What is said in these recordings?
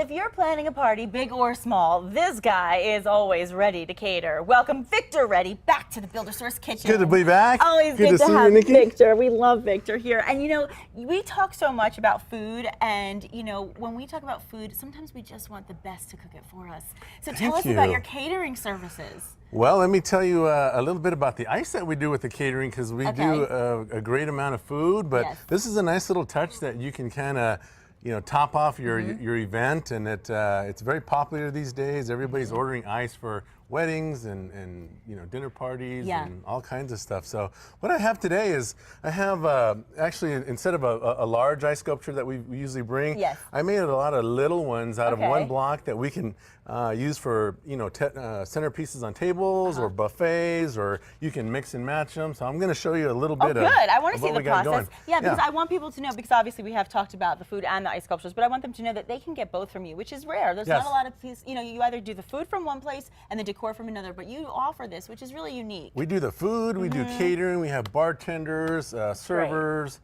if you're planning a party, big or small, this guy is always ready to cater. Welcome Victor Rede back to the Buildersource Kitchen. Good to be back. Always good to see have you, Nikki. Victor. We love Victor here. And you know, we talk so much about food, and you know, when we talk about food, sometimes we just want the best to cook it for us. So tell us about your catering services. Well, let me tell you a little bit about the ice that we do with the catering, because we do a great amount of food, but this is a nice little touch that you can kind of, you know, top off your event, and it's very popular these days. Everybody's ordering ice for weddings and you know, dinner parties and all kinds of stuff. So what I have today is I have actually, instead of a large ice sculpture that we usually bring, I made a lot of little ones out of one block that we can use for, you know, centerpieces on tables or buffets, or you can mix and match them. So I'm going to show you a little bit of I want to see the process. Going. Yeah, because I want people to know, because obviously we have talked about the food and the ice sculptures, but I want them to know that they can get both from you, which is rare. There's not a lot of pieces, you know, you either do the food from one place and the decor from another, but you offer this, which is really unique. We do the food, we do catering, we have bartenders, servers,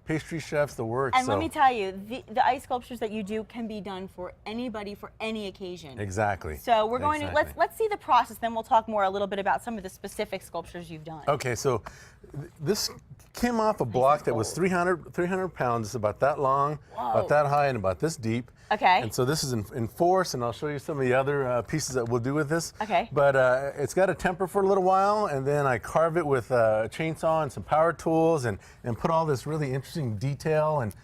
pastry chefs, the works. And let me tell you, the ice sculptures that you do can be done for anybody, for any occasion. Exactly. So we're going to, let's see the process, then we'll talk more a little bit about some of the specific sculptures you've done. Okay, so this came off a block that was 300 pounds. It's about that long, about that high, and about this deep. Okay. And so this is in force, and I'll show you some of the other pieces that we'll do with this. Okay. But it's got to temper for a little while, and then I carve it with a chainsaw and some power tools, and put all this really interesting detail and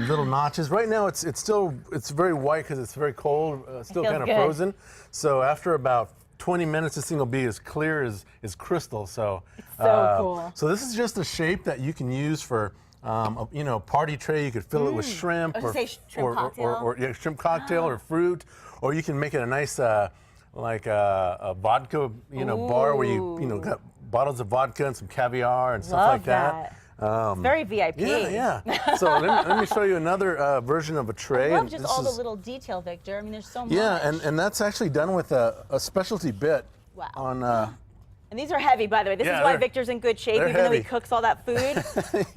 little notches. Right now it's very white because it's very cold, still kind of frozen. So after about 20 minutes, this thing will be as clear as crystal. So it's so cool. So this is just a shape that you can use for you know, party tray. You could fill it with shrimp, or shrimp cocktail or fruit, or you can make it a nice like a vodka, you know, bar where you got bottles of vodka and some caviar and stuff like that. It's very VIP. Yeah. So let me show you another version of a tray. I love just all the little detail, Victor. I mean, there's so much. Yeah, and that's actually done with a specialty bit. Wow. On. And these are heavy, by the way. This is why Victor's in good shape, even though he cooks all that food.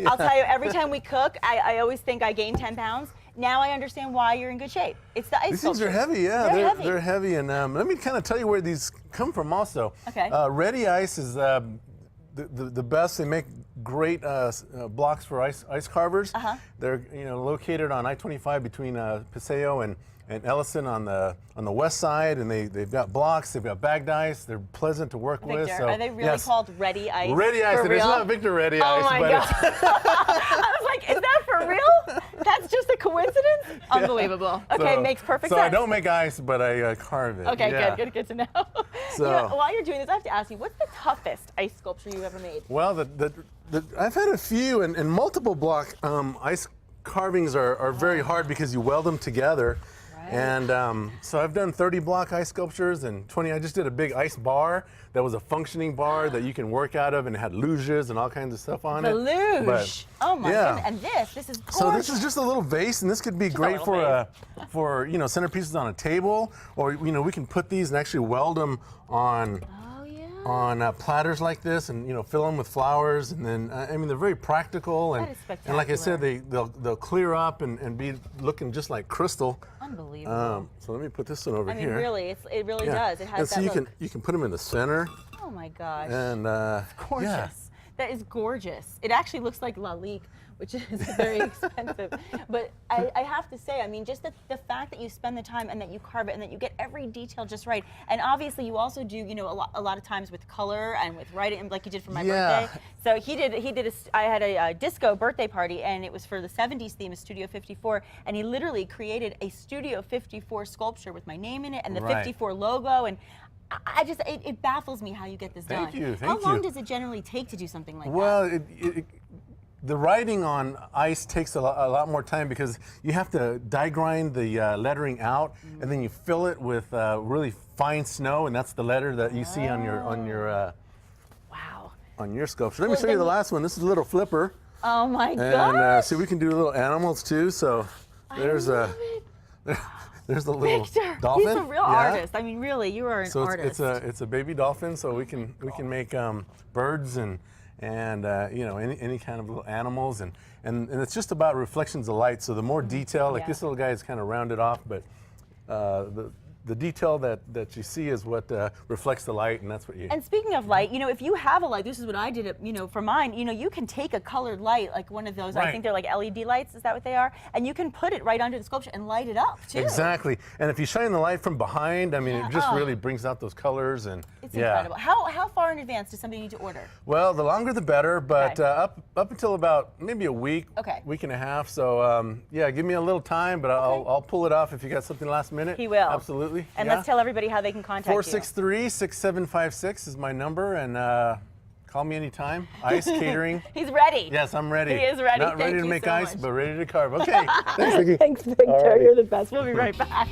I'll tell you, every time we cook, I always think I gain 10 pounds. Now I understand why you're in good shape. It's the ice sculptures. These things are heavy, they're heavy. And let me kind of tell you where these come from also. Okay. Rede Ice is the best. They make great blocks for ice carvers. They're located on I-25 between Paseo and Ellison on the west side, and they've got blocks, they've got bagged ice, they're pleasant to work with. So, are they really called Rede Ice? Rede Ice, and it's not Victor Rede Ice. Oh my God. I was like, is that for real? That's just a coincidence? Unbelievable. Okay, makes perfect sense. So I don't make ice, but I carve it. Okay, good to know. So, you know, while you're doing this, I have to ask you, what's the toughest ice sculpture you ever made? Well, I've had a few, and multiple block ice carvings are very hard because you weld them together. And so I've done 30 block ice sculptures and 20. I just did a big ice bar that was a functioning bar that you can work out of, and it had luges and all kinds of stuff on it. The luge. Oh my goodness. And this is gorgeous. So this is just a little vase, and this could be great for centerpieces on a table, or we can put these and actually weld them on. On platters like this, and fill them with flowers, and then I mean, they're very practical, and like I said, they'll clear up and be looking just like crystal. Unbelievable. So let me put this one over here. I mean, really, it really does. It has and so look. you can put them in the center. Oh my gosh. And gorgeous. Yeah. That is gorgeous. It actually looks like La Ligue, which is very expensive. But I have to say, I mean, just the fact that you spend the time and that you carve it and that you get every detail just right. And obviously you also do, a lot of times with color and with writing, like you did for my birthday. So I had a disco birthday party, and it was for the 70s theme of Studio 54. And he literally created a Studio 54 sculpture with my name in it and the 54 logo. And it baffles me how you get this done. Thank you. How long does it generally take to do something like that? Well, the writing on ice takes a lot more time because you have to die grind the lettering out, and then you fill it with really fine snow, and that's the letter that you see on your sculpture. Let me show you the last one. This is a little flipper. Oh my gosh! And see, we can do little animals too. So there's there's the little dolphin. He's a real artist. I mean, really, you are an artist. So it's a baby dolphin. So we can make birds and any kind of little animals, and it's just about reflections of light. So the more detail, like this little guy is kind of rounded off, but the detail that you see is what reflects the light, and that's what you. And speaking of light, you know, if you have a light, this is what I did, you know, for mine. You know, you can take a colored light, like one of those. Right. I think they're like LED lights. Is that what they are? And you can put it right under the sculpture and light it up too. Exactly. And if you shine the light from behind, I mean, it just really brings out those colors, and it's incredible. How far in advance does somebody need to order? Well, the longer the better, but up until about maybe a week, week and a half. So yeah, give me a little time, but I'll pull it off if you got something last minute. He will. Absolutely. And let's tell everybody how they can contact you. 463-6756 is my number, and call me anytime. Ice catering. He's ready. Yes, I'm ready. He is ready. Not ready to make ice, but ready to carve. Okay. Thanks, Victor. You're the best. We'll be right back.